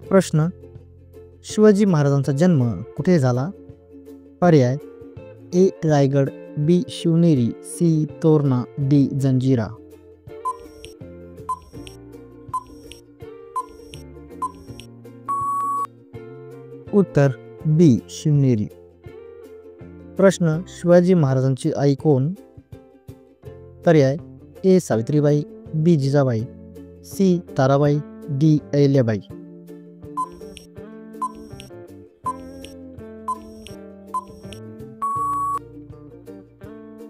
प्रश्न: शिवाजी महाराजांचा जन्म कुठे झाला? पर्याय: ए. रायगड, बी. शिवनेरी, सी. तोरणा, डी. जंजिरा. उत्तर बी. शिवनेरी. प्रश्न: शिवाजी महाराजांची आई कोण? पर्याय: ए. सावित्रीबाई, बी. जिजाबाई, सी. ताराबाई, डी. अहिल्याबाई.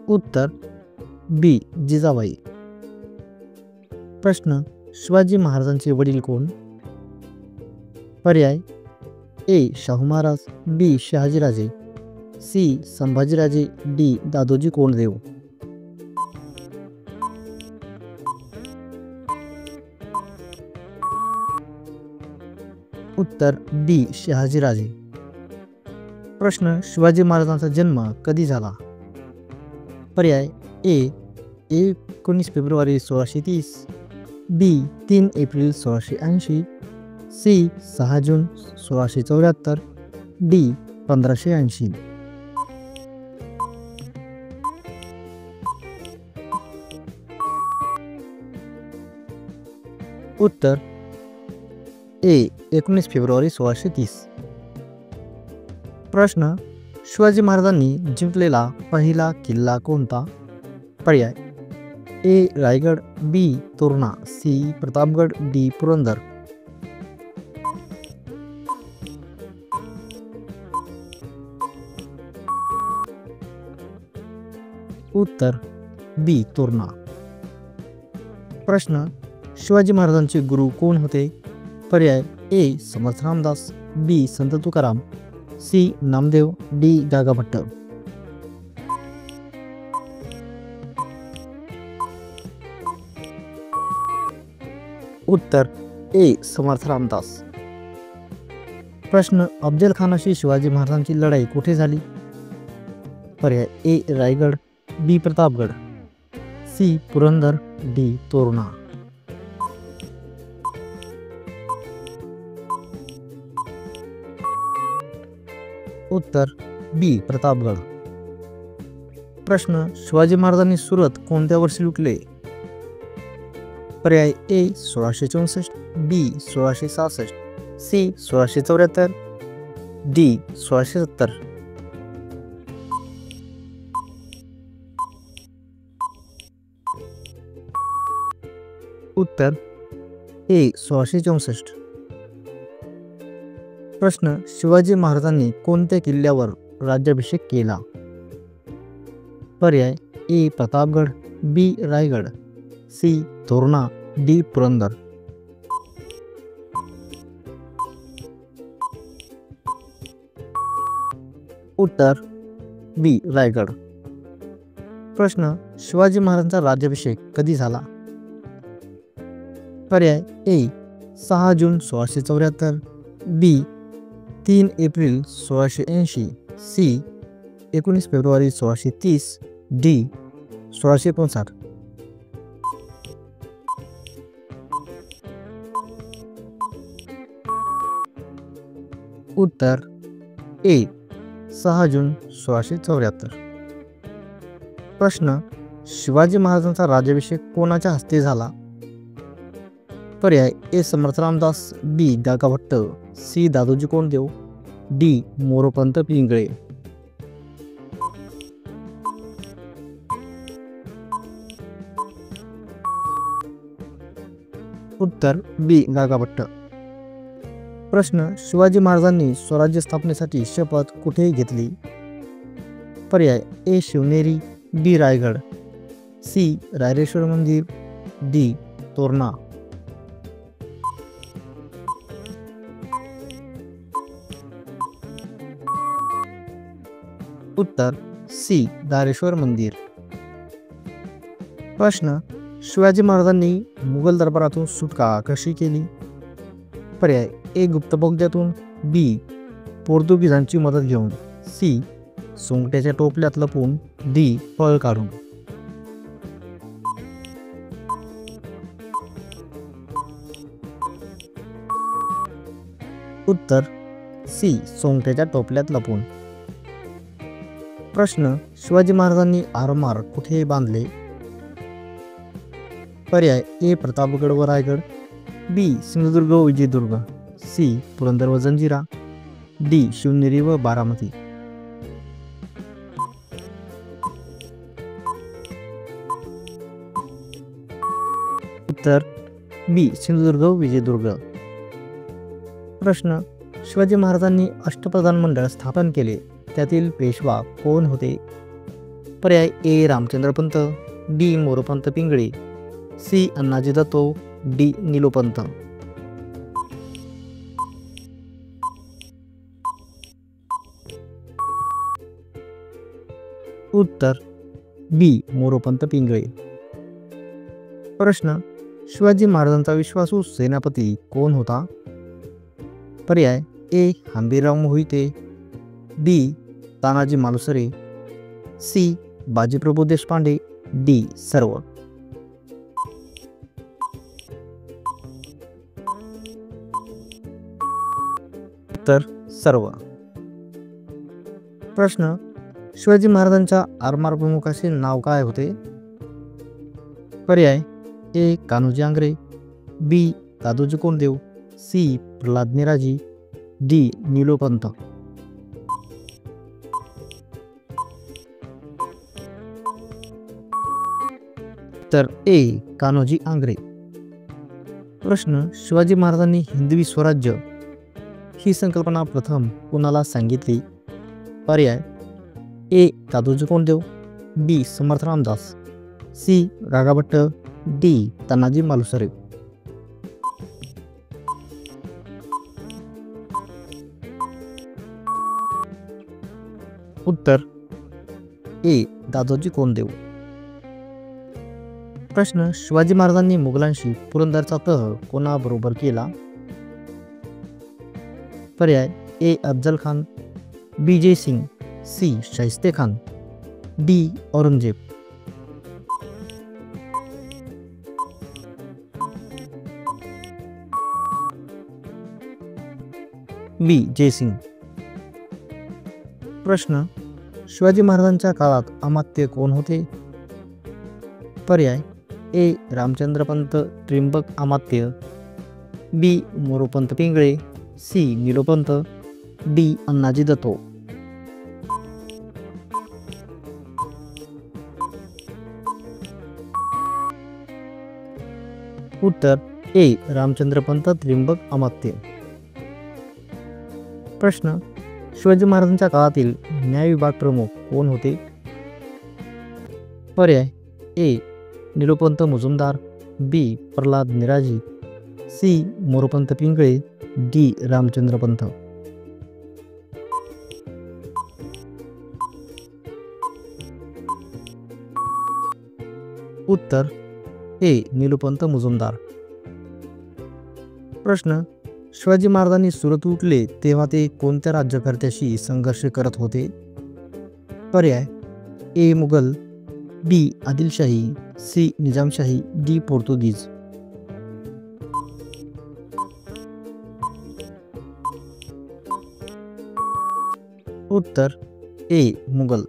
उत्तर बी. जिजाबाई. प्रश्न: शिवाजी महाराजांचे वडील कोण? पर्याय: ए. शाहू महाराज, बी. शहाजीराजे, सी. संभाजीराजे, डी. दादोजी कोंडदेव. उत्तर डी. शहाजीराजे. प्रश्न: शिवाजी महाराजांचा जन्म कधी झाला? पर्याय: ए. 19 फेब्रुवारी 1630, बी. 3 एप्रिल 1680, सी. 6 जून 1674, डी. 1580. उत्तर ए. 19 फेब्रुवारी 1630. प्रश्न: शिवाजी महाराजांनी जिंकलेला पहिला किल्ला कोणता? पर्याय: ए. रायगड, बी. तोरणा, सी. प्रतापगड, डी. पुरंदर. उत्तर बी. तोरणा. प्रश्न: शिवाजी महाराजांचे गुरु कोण होते? पर्याय: ए. समर्थ रामदास, बी. संत तुकाराम, सी. नामदेव, डी. गागाभट्ट. उत्तर ए. समर्थ रामदास. प्रश्न: अफजल खानाशी शिवाजी महाराजांची लढाई कुठे झाली? पर्याय: ए. रायगड, बी. प्रतापगड, सी. पुरंदर, डी. तोरणा. उत्तर बी. प्रतापगड. प्रश्न: शिवाजी महाराजांनी सुरत कोणत्या वर्षी लुटले? पर्याय: ए. 1664, बी. 1666, सी. 1674, डी. 1670. उत्तर ए. 1664. प्रश्न: शिवाजी महाराजांनी कोणत्या किल्ल्यावर राज्याभिषेक केला? पर्याय: ए. प्रतापगड, बी. रायगड, सी. तोरणा, डी. पुरंदर. उत्तर बी. रायगड. प्रश्न: शिवाजी महाराजांचा राज्याभिषेक कधी झाला? पर्याय: ए. 6 जून 1674, बी. 3 एप्रिल 1680, सी. 19 February 1630, D. 1659. उत्तर ए. 6 जून 1674. प्रश्न: शिवाजी महाराजांचा राज्याभिषेक कोणाच्या हस्ते झाला? पर्याय: ए. समर्थ रामदास, बी. गागाभट्ट, सी. दादोजी कोंडदेव, डी. मोरोपंत पिंगळे. उत्तर बी. गागाभट्ट. प्रश्न: शिवाजी महाराजांनी स्वराज्य स्थापनेसाठी शपथ कुठे घेतली? पर्याय: ए. शिवनेरी, बी. रायगड, सी. रायरेश्वर मंदिर, डी. तोरणा. उत्तर सी. दारेश्वर मंदिर. प्रश्न: शिवाजी महाराजांनी मुघल दरबारातून सुटका कशी केली? पर्याय: ए. गुप्त बोगद्यातून, बी. पोर्तुगीजांची मदत घेऊन, सी. सोंगट्याच्या टोपल्यात लपून, डी. पळ काढून. उत्तर सी सोंगट्याच्या टोपल्यात लपून. प्रश्न शिवाजी महाराजांनी आरमार कुठे बांधले? पर्याय ए प्रतापगड व रायगड, बी सिंधुदुर्ग व विजयदुर्ग, सी पुरंदर व जंजिरा, डी शिवनेरी व बारामती. उत्तर बी सिंधुदुर्ग व विजयदुर्ग. प्रश्न शिवाजी महाराजांनी अष्टप्रधान मंडळ स्थापन केले, त्यातील पेशवा कोण होते? पर्याय A Ramchandrapant, D Moropant Pingale, C Annaji Datto, D निलोपंत. उत्तर बी मोरोपंत पिंगळे. प्रश्न शिवाजी महाराजांचा विश्वासू सेनापती कोण होता? पर्याय ए हंबीरराव मोहिते, बी तानाजी मालुसरे, सी बाजीप्रभू देशपांडे, डी सर्व. उत्तर सर्व. प्रश्न शिवाजी महाराजांच्या आरमार प्रमुखाचे नाव काय होते? पर्याय ए कान्होजी आंग्रे, बी दादोजी कोंडदेव, सी प्रल्हाद नेराजी, डी निलोपंत. तर ए कान्होजी आंग्रे. प्रश्न शिवाजी महाराजांनी हिंदवी स्वराज्य ही संकल्पना प्रथम कोणाला सांगितली? पर्याय ए दादोजी कोंडदेव, बी समर्थ रामदास, सी रागाभट्ट, डी तानाजी मालुसरे. उत्तर ए दादोजी कोंडदेव. प्रश्न शिवाजी महाराजांनी मुघलांशी पुरंदरचा तह कोणाबरोबर केला? पर्याय ए अफजल खान, बी जयसिंग, सी शाहिस्ते खान, डी औरंगजेब. बी जयसिंग. प्रश्न शिवाजी महाराजांच्या काळात अमात्य कोण होते? पर्याय A Ramchandrapant Trimbak Amatya, B Moropant Pingale, C निलोपंत, D Annaji दत्तो. उत्तर ए रामचंद्रपंत त्रिंबक अमात्य. प्रश्न शिवाजी महाराजांच्या काळातील न्याय विभाग प्रमुख कोण होते? पर्याय ए निलोपंत मुजुमदार, बी प्रल्हाद नेराजी, सी मोरोपंत पिंगळे, डी रामचंद्रपंत. उत्तर ए निलोपंत मुजुमदार. प्रश्न शिवाजी महाराजांनी सुरत उठले तेव्हा ते कोणत्या राज्यकर्त्याशी संघर्ष करत होते? पर्याय ए मुघल, बी आदिलशाही, सी निजामशाही, डी पोर्तुगीज. उत्तर ए मुघल.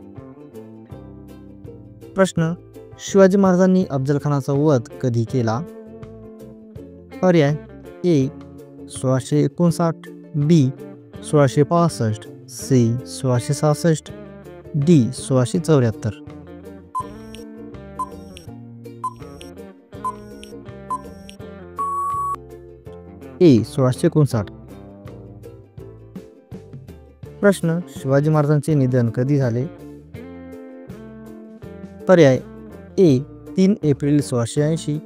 प्रश्न शिवाजी महाराजांनी अफजल खानाचा वध कधी केला? पर्याय ए 1659, बी 1665, सी 1666, डी 1674. ए 1659. प्रश्न शिवाजी महाराजांचे निधन कधी झाले? पर्याय ए 3 एप्रिल 1680,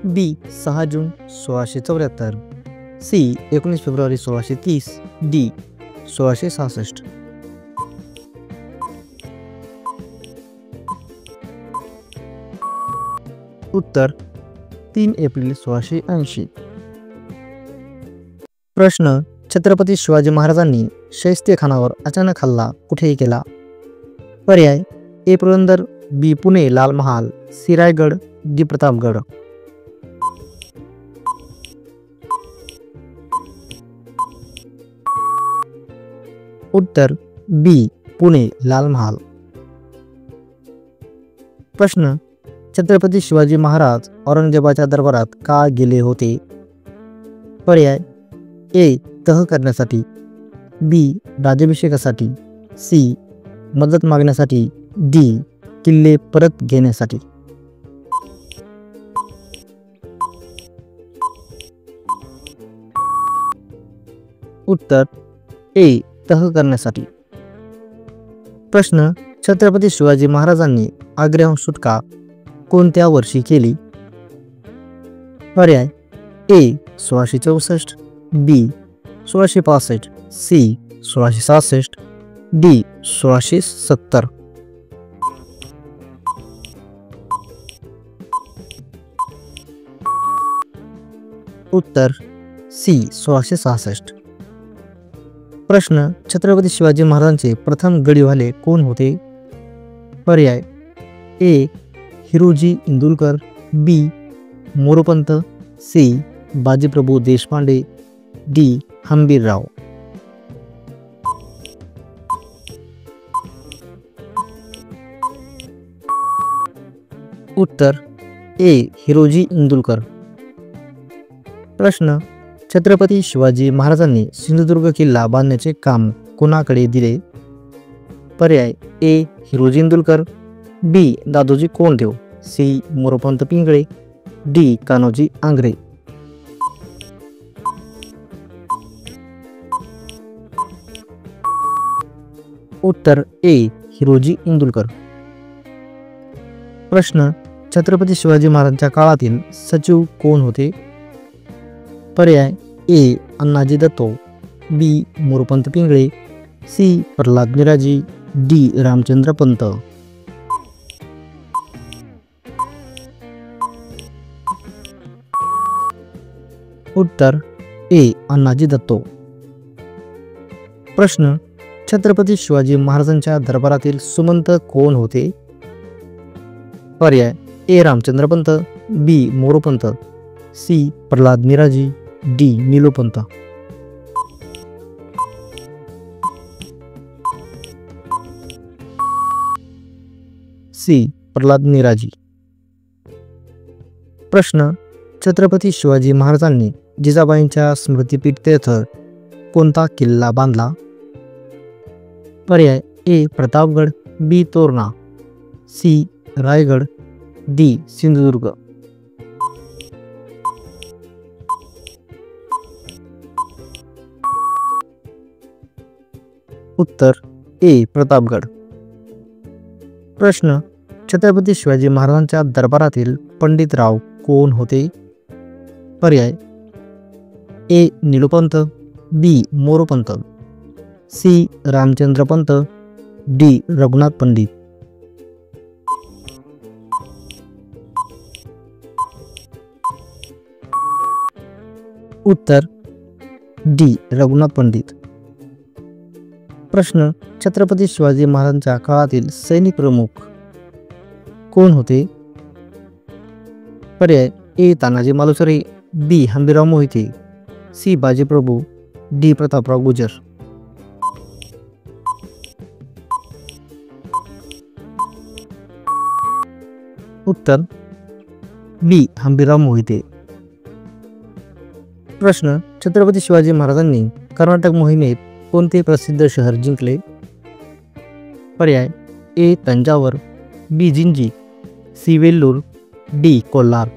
बी 6 जून 1674, सी 19 फेब्रुवारी 1630, डी 1666. उत्तर 3 एप्रिल 1680. प्रश्न छत्रपती शिवाजी महाराजांनी शाहिस्ते खानावर अचानक हल्ला कुठे केला? पर्याय ए पुरंदर, बी पुणे लाल महाल, सी रायगड, डी प्रतापगड. उत्तर बी पुणे लाल महाल. प्रश्न छत्रपती शिवाजी महाराज औरंगजेबाच्या दरबारात का गेले होते? पर्याय ए तह करण्यासाठी, बी राज्याभिषेकासाठी, सी मदत मागण्यासाठी, डी किल्ले परत घेण्यासाठी. उत्तर ए तह करण्यासाठी. प्रश्न छत्रपती शिवाजी महाराजांनी आग्र्याहून सुटका कोणत्या वर्षी केली? पर्याय ए 1664, बी 1665, सी 1666, डी 1670. उत्तर सी 1666. प्रश्न छत्रपती शिवाजी महाराजांचे प्रथम गडीवाले कोण होते? पर्याय ए हिरोजी इंदुलकर, बी मोरोपंत, सी बाजीप्रभू देशपांडे, डी हंबीरराव. उत्तर ए हिरोजी इंदुलकर. प्रश्न छत्रपती शिवाजी महाराजांनी सिंधुदुर्ग किल्ला बांधण्याचे काम कोणाकडे दिले? पर्याय ए हिरोजी इंदुलकर, बी दादोजी कोंडदेव, सी मोरोपंत पिंगळे, डी कान्होजी आंग्रे. उत्तर ए हिरोजी इंदुलकर. प्रश्न छत्रपती शिवाजी महाराजांच्या काळातील सचिव कोण होते? पर्याय ए अण्णाजी दत्तो, बी मोरोपंत पिंगळे, सी प्रल्हाद मिराजी, डी रामचंद्र पंत. उत्तर ए अण्णाजी दत्तो. प्रश्न छत्रपती शिवाजी महाराजांच्या दरबारातील सुमंत कोण होते? पर्याय A Ramchandrapant, B Moropant, C Pralhad Miraji, D Nilopant. C Pralhad Miraji. प्रश्न छत्रपती शिवाजी महाराजांनी जिजाबाईंच्या स्मृतिप्रीत्यर्थ कोणता किल्ला बांधला? पर्याय ए प्रतापगड, बी तोरणा, सी रायगड, डी सिंधुदुर्ग. उत्तर ए प्रतापगड. प्रश्न छत्रपती शिवाजी महाराजांच्या दरबारातील पंडितराव कोण होते? पर्याय ए निलोपंत, बी मोरोपंत, सी रामचंद्रपंत, डी रघुनाथ पंडित. उत्तर डी रघुनाथ पंडित. प्रश्न छत्रपती शिवाजी महाराजांच्या काळातील सैनिक प्रमुख कोण होते? पर्याय ए तानाजी मालुसरे, बी हंबीरराव मोहिते, सी बाजीप्रभू, डी प्रतापराव गुजर. उत्तर बी हंबीरराव मोहिते. प्रश्न छत्रपती शिवाजी महाराजांनी कर्नाटक मोहिमेत कोणते प्रसिद्ध शहर जिंकले? पर्याय ए तंजावर, बी जिंजी, सी वेल्लूर, डी कोल्हार.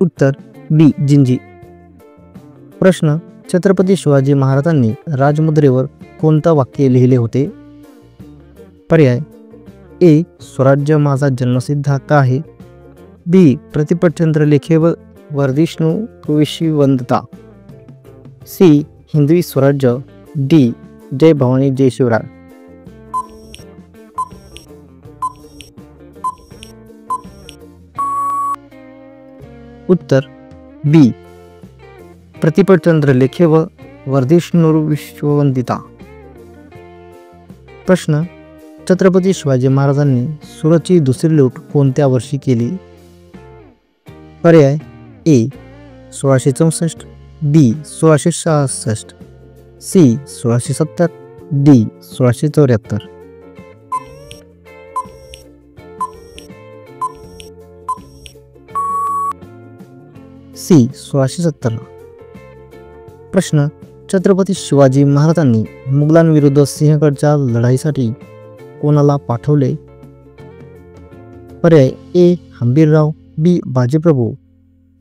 उत्तर बी जिंजी. प्रश्न छत्रपती शिवाजी महाराजांनी राजमुद्रेवर कोणतं वाक्य लिहिले होते? पर्याय ए स्वराज्य माझा जन्मसिद्ध हक्क आहे, बी प्रतिपटचंद्र लेखेवर वर्धिष्णू विशिवंतता, सी हिंदवी स्वराज्य, डी जय भवानी जय शिवराय. उत्तर बी प्रतिपटचंद्र लेखेवर वर्धिष्णू विशिवंतिता. प्रश्न छत्रपती शिवाजी महाराजांनी सुरतची दुसरी लूट कोणत्या वर्षी केली? पर्याय ए 1664, बी 1666, सी 1670, डी 1674. सी 1670. प्रश्न, छत्रपती शिवाजी महाराजांनी मुघलांविरुद्ध सिंहगडच्या लढाईसाठी कोणाला पाठवले? पर्याय ए हंबीरराव, बी बाजीप्रभू,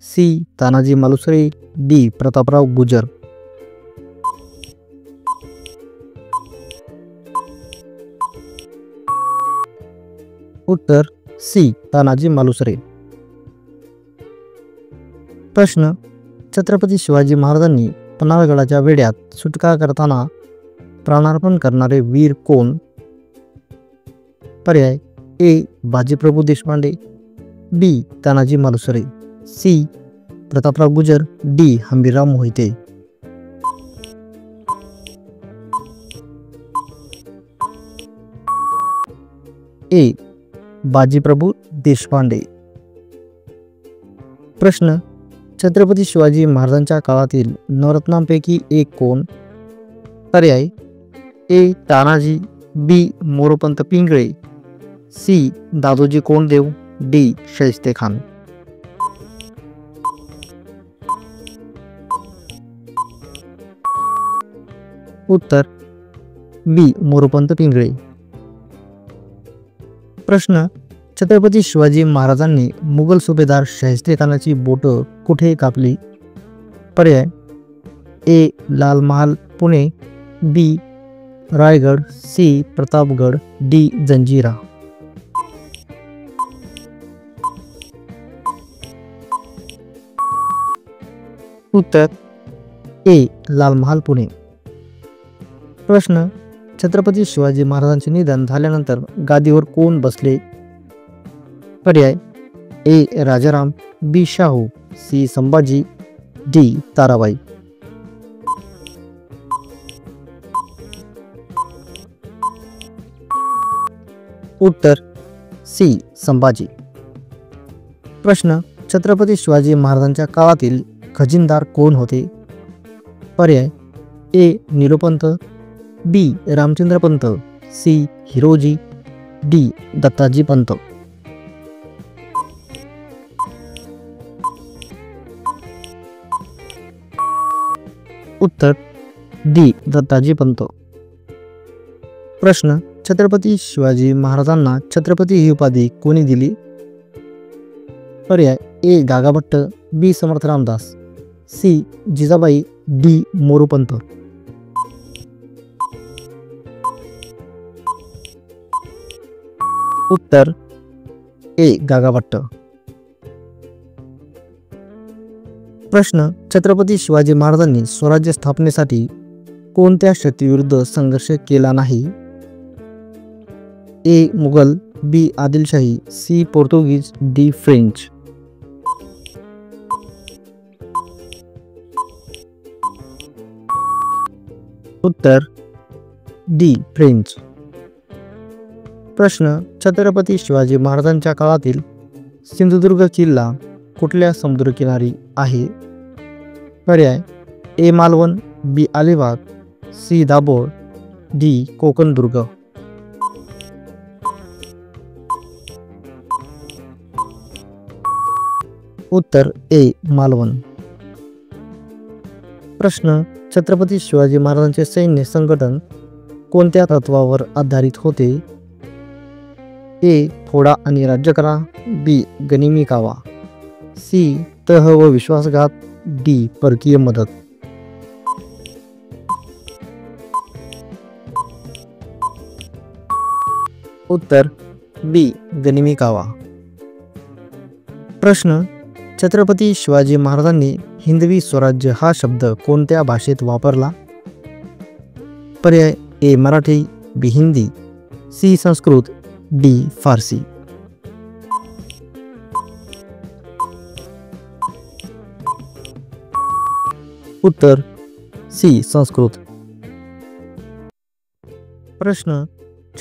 सी तानाजी मालुसरे, डी प्रतापराव गुजर. उत्तर सी तानाजी मालुसरे. प्रश्न, छत्रपती शिवाजी महाराजांनी पन्हाळगडाच्या वेढ्यात सुटका करताना प्राणार्पण करणारे वीर कोण? पर्याय ए बाजीप्रभू देशपांडे, बी तानाजी मालुसरे, सी प्रतापराव गुजर, डी हंबीरराव मोहिते. ए बाजीप्रभू देशपांडे. प्रश्न, छत्रपती शिवाजी महाराजांच्या काळातील नवरत्नांपैकी एक कोण? पर्याय ए तानाजी, बी मोरोपंत पिंगळे, सी दादोजी कोंडदेव, डी शाहिस्ते खान. उत्तर बी मोरोपंत पिंगळे. प्रश्न, छत्रपती शिवाजी महाराजांनी मुघल सुभेदार शाहिस्ते खानाची बोटं कुठे कापली? पर्याय ए लाल महाल पुणे, बी रायगड, सी प्रतापगड, डी जंजिरा. उत्तर ए लाल महाल पुणे. प्रश्न, छत्रपती शिवाजी महाराजांचे निधन झाल्यानंतर गादीवर कोण बसले? पर्याय ए राजाराम, बी शाहू, सी संभाजी, डी ताराबाई. उत्तर सी संभाजी. प्रश्न, छत्रपती शिवाजी महाराजांच्या काळातील खजिनदार कोण होते? पर्याय ए निलोपंत, बी रामचंद्र पंत, सी हिरोजी, डी दत्ताजी पंत. उत्तर डी दत्ताजी पंत. प्रश्न, छत्रपती शिवाजी महाराजांना छत्रपती ही उपाधी कोणी दिली? पर्याय ए गागाभट्ट, बी समर्थ रामदास, सी जिजाबाई, डी मोरोपंत. उत्तर ए गागाभट्ट. प्रश्न, छत्रपती शिवाजी महाराजांनी स्वराज्य स्थापनेसाठी कोणत्या शक्तीविरुद्ध संघर्ष केला नाही? ए मुघल, बी आदिलशाही, सी पोर्तुगीज, डी फ्रेंच. उत्तर डी फ्रेंच. प्रश्न, छत्रपती शिवाजी महाराजांच्या काळातील सिंधुदुर्ग किल्ला कुठल्या समुद्रकिनारी आहे? पर्याय ए मालवण, बी अलिबाग, सी दाभोळ, डी कोकण दुर्ग. उत्तर ए मालवण. प्रश्न, छत्रपती शिवाजी महाराजांचे सैन्य संघटन कोणत्या तत्वावर आधारित होते? ए फोडा आणि राज्य करा, बी गनिमी कावा, सी तह व विश्वासघात, डी परकीय मदत. उत्तर बी गनिमी कावा. प्रश्न, छत्रपती शिवाजी महाराजांनी हिंदवी स्वराज्य हा शब्द कोणत्या भाषेत वापरला? पर्याय ए मराठी, बी हिंदी, सी संस्कृत, डी फारसी. उत्तर सी संस्कृत. प्रश्न,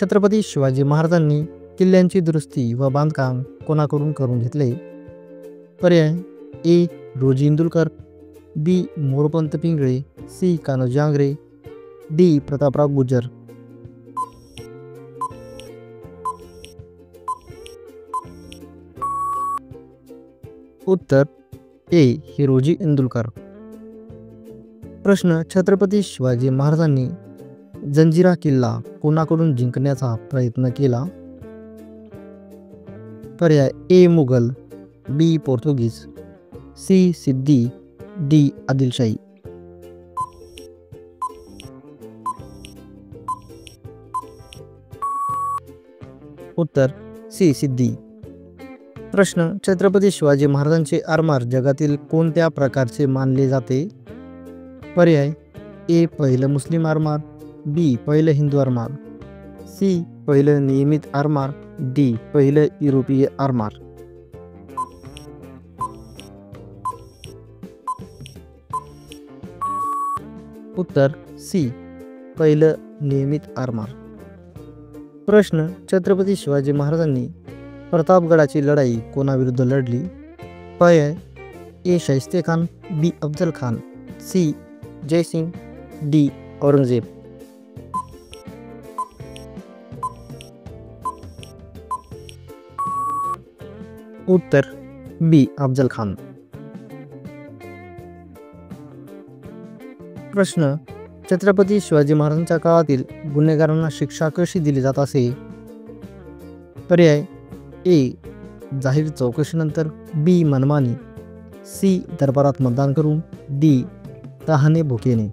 छत्रपती शिवाजी महाराजांनी किल्ल्यांची दुरुस्ती व बांधकाम कोणाकडून करून घेतले? पर्याय ए रोजी इंदुलकर, बी मोरोपंत पिंगळे, सी कान्होजी आंग्रे, डी प्रतापराव गुर्जर. उत्तर ए हिरोजी इंदुलकर. प्रश्न, छत्रपती शिवाजी महाराजांनी जंजिरा किल्ला कोणाकडून जिंकण्याचा प्रयत्न केला? पर्याय ए मुघल, बी पोर्तुगीज, सी सिद्दी, डी आदिलशाही. उत्तर सी सिद्दी. प्रश्न, छत्रपती शिवाजी महाराजांचे आरमार जगातील कोणत्या प्रकारचे मानले जाते? पर्याय ए पहिलं मुस्लिम आरमार, बी पहिलं हिंदू आरमार, सी पहिलं नियमित आरमार, डी पहिलं युरोपीय आरमार. उत्तर सी पहिलं नियमित आरमार. प्रश्न, छत्रपती शिवाजी महाराजांनी प्रतापगडाची लढाई कोणाविरुद्ध लढली? पर्याय ए शाहिस्ते खान, बी अफजल खान, सी जयसिंग, डी औरंगजेब. उत्तर बी अफजल खान. प्रश्न, छत्रपती शिवाजी महाराजांच्या काळातील गुन्हेगारांना शिक्षा कशी दिली जात असे? पर्याय ए जाहीर चौकशीनंतर, बी मनमानी, सी दरबारात मतदान करून, डी तहाने भुकेने.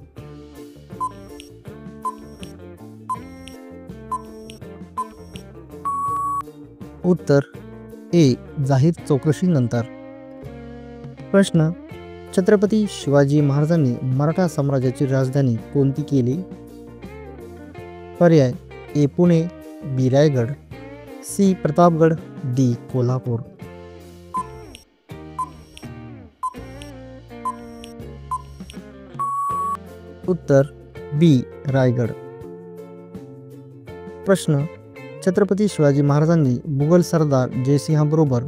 उत्तर ए जाहीर चौकशीनंतर. प्रश्न, छत्रपती शिवाजी महाराजांनी मराठा साम्राज्याची राजधानी कोणती केली? पर्याय ए पुणे, बी रायगड, सी प्रतापगड, डी कोल्हापूर. उत्तर बी रायगड. प्रश्न, छत्रपती शिवाजी महाराजांनी मुघल सरदार जयसिंहाबरोबर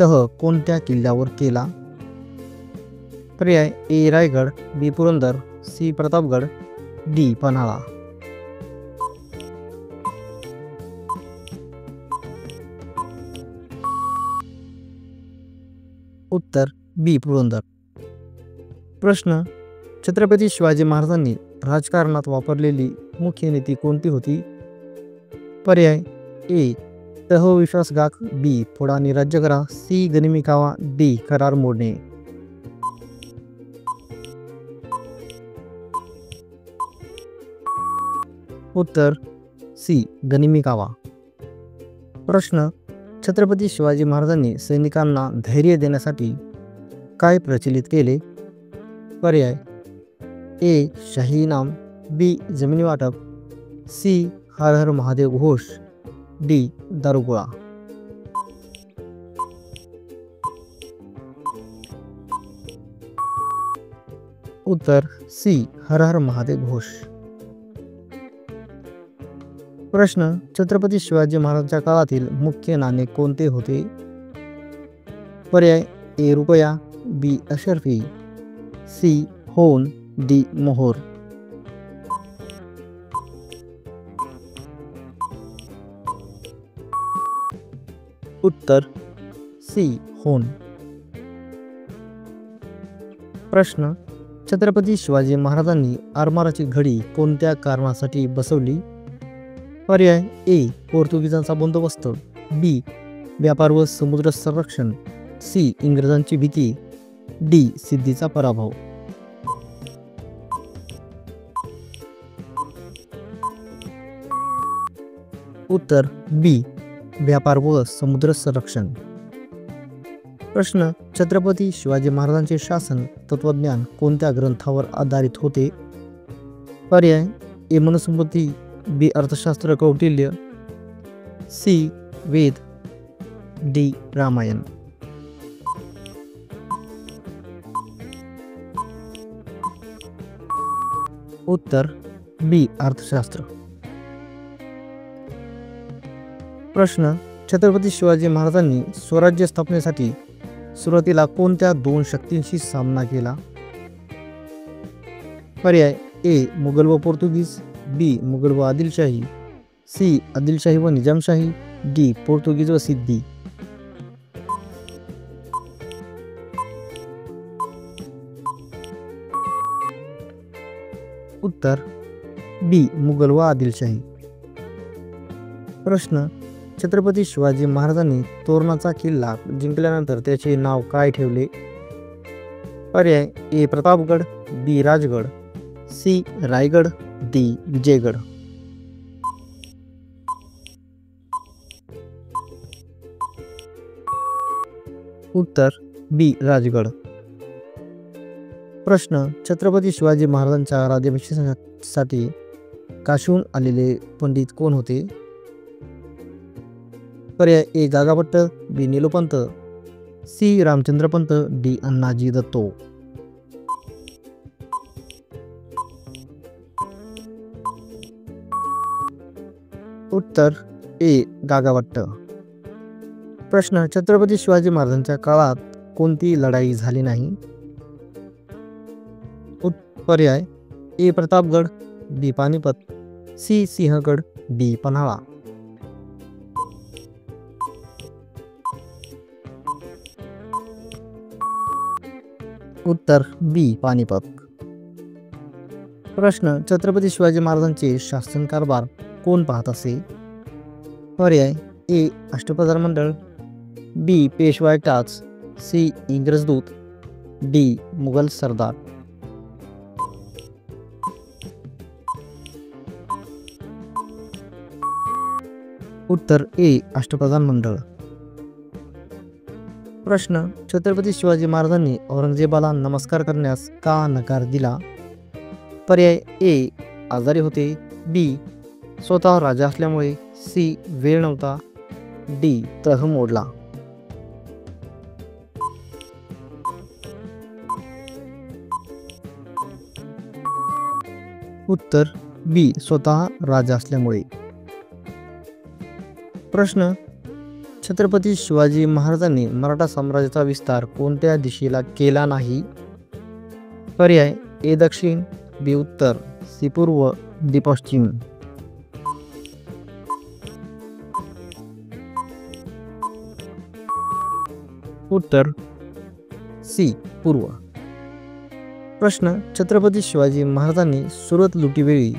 तह कोणत्या किल्ल्यावर केला? पर्याय ए रायगड, बी पुरंदर, सी प्रतापगड, डी पन्हाळा. उत्तर बी पुरंदर. प्रश्न, छत्रपती शिवाजी महाराजांनी राजकारणात वापरलेली मुख्य नीती कोणती होती? पर्याय ए तह विश्वासघात, बी फोडानी राज्य करा, सी गनिमी कावा, डी करार मोडणे. उत्तर सी गनिमी कावा. प्रश्न, छत्रपती शिवाजी महाराजांनी सैनिकांना धैर्य देण्यासाठी काय प्रचलित केले? पर्याय ए शाही इनाम, बी जमिनी वाटप, सी हर हर महादेव घोष, डी दारुगोळा. उत्तर सी हर हर महादेव घोष. प्रश्न, छत्रपती शिवाजी महाराजांच्या काळातील मुख्य नाणे कोणते होते? पर्याय ए रुपया, बी अशर्फी, सी होन, डी मोहोर. उत्तर सी होन. प्रश्न, छत्रपती शिवाजी महाराजांनी आरमाराची घडी कोणत्या कारणासाठी बसवली? पर्याय ए पोर्तुगीजांचा बंदोबस्त, बी व्यापार व समुद्र संरक्षण, सी इंग्रजांची भीती, डी सिद्धीचा पराभव. उत्तर बी व्यापार व समुद्र संरक्षण. प्रश्न, छत्रपती शिवाजी महाराजांचे शासन तत्वज्ञान कोणत्या ग्रंथावर आधारित होते? पर्याय ए मनुस्मृती, बी अर्थशास्त्र कौटिल्य, सी वेद, डी रामायण. उत्तर बी अर्थशास्त्र. प्रश्न, छत्रपती शिवाजी महाराजांनी स्वराज्य स्थापनेसाठी सुरुवातीला कोणत्या दोन शक्तींशी सामना केला? पर्याय ए मुघल व पोर्तुगीज, बी मुघल व आदिलशाही, सी आदिलशाही व निजामशाही, डी पोर्तुगीज व सिद्दी. उत्तर बी मुघल व आदिलशाही. प्रश्न, छत्रपती शिवाजी महाराजांनी तोरणाचा किल्ला जिंकल्यानंतर त्याचे नाव काय ठेवले? पर्याय ए प्रतापगड, बी राजगड, सी रायगड, डी विजयगड. उत्तर बी राजगड. प्रश्न, छत्रपती शिवाजी महाराजांच्या राज्याभिषेकासाठी काशीहून आलेले पंडित कोण होते? पर्याय ए गागाभट्ट, बी निलोपंत, सी रामचंद्रपंत, डी अण्णाजी दत्तो. उत्तर ए गागाभट्ट. प्रश्न, छत्रपती शिवाजी महाराजांच्या काळात कोणती लढाई झाली नाही? पर्याय ए प्रतापगड, बी पानिपत, सी सिंहगड, डी पन्हाळा. उत्तर बी पानिपत. प्रश्न, छत्रपती शिवाजी महाराजांचे शासन कारभार कोण पाहत असे? पर्याय ए अष्टप्रधान मंडळ, बी पेशवा एकटाच, सी इंग्रज दूत, डी मुघल सरदार. उत्तर ए अष्टप्रधान मंडळ. प्रश्न, छत्रपती शिवाजी महाराजांनी औरंगजेबाला नमस्कार करण्यास का नकार दिला? पर्याय ए आजारी होते, बी स्वतः राजा असल्यामुळे, सी वेळ नव्हता, डी तह मोडला. उत्तर बी स्वतः राजा असल्यामुळे. प्रश्न, छत्रपती शिवाजी महाराजांनी मराठा साम्राज्याचा विस्तार कोणत्या दिशेला केला नाही? पर्याय ए दक्षिण, बी उत्तर, सी पूर्व, डी पश्चिम. उत्तर सी पूर्व. प्रश्न, छत्रपती शिवाजी महाराजांनी सुरत लुटीवेळी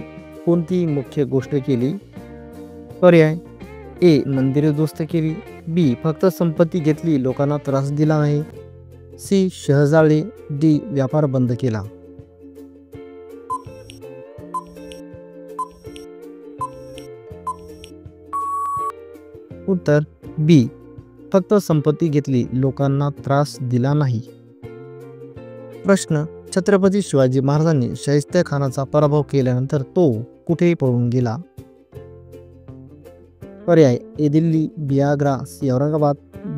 कोणती मुख्य गोष्ट केली? पर्याय ए मंदिरे उद्ध्वस्त केली, बी फक्त संपत्ती घेतली, लोकांना त्रास दिला नाही, सी शहर जाळले, डी व्यापार बंद केला. उत्तर बी फक्त संपत्ती घेतली, लोकांना त्रास दिला नाही. प्रश्न, छत्रपती शिवाजी महाराजांनी शाहिस्ते खानाचा पराभव केल्यानंतर तो कुठे पळून गेला? पर्याय ए दिल्ली, बी आग्रा, सी औरंगाबाद,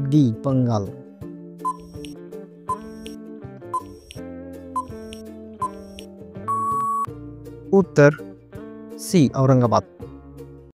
डी बंगाल. उत्तर सी औरंगाबाद.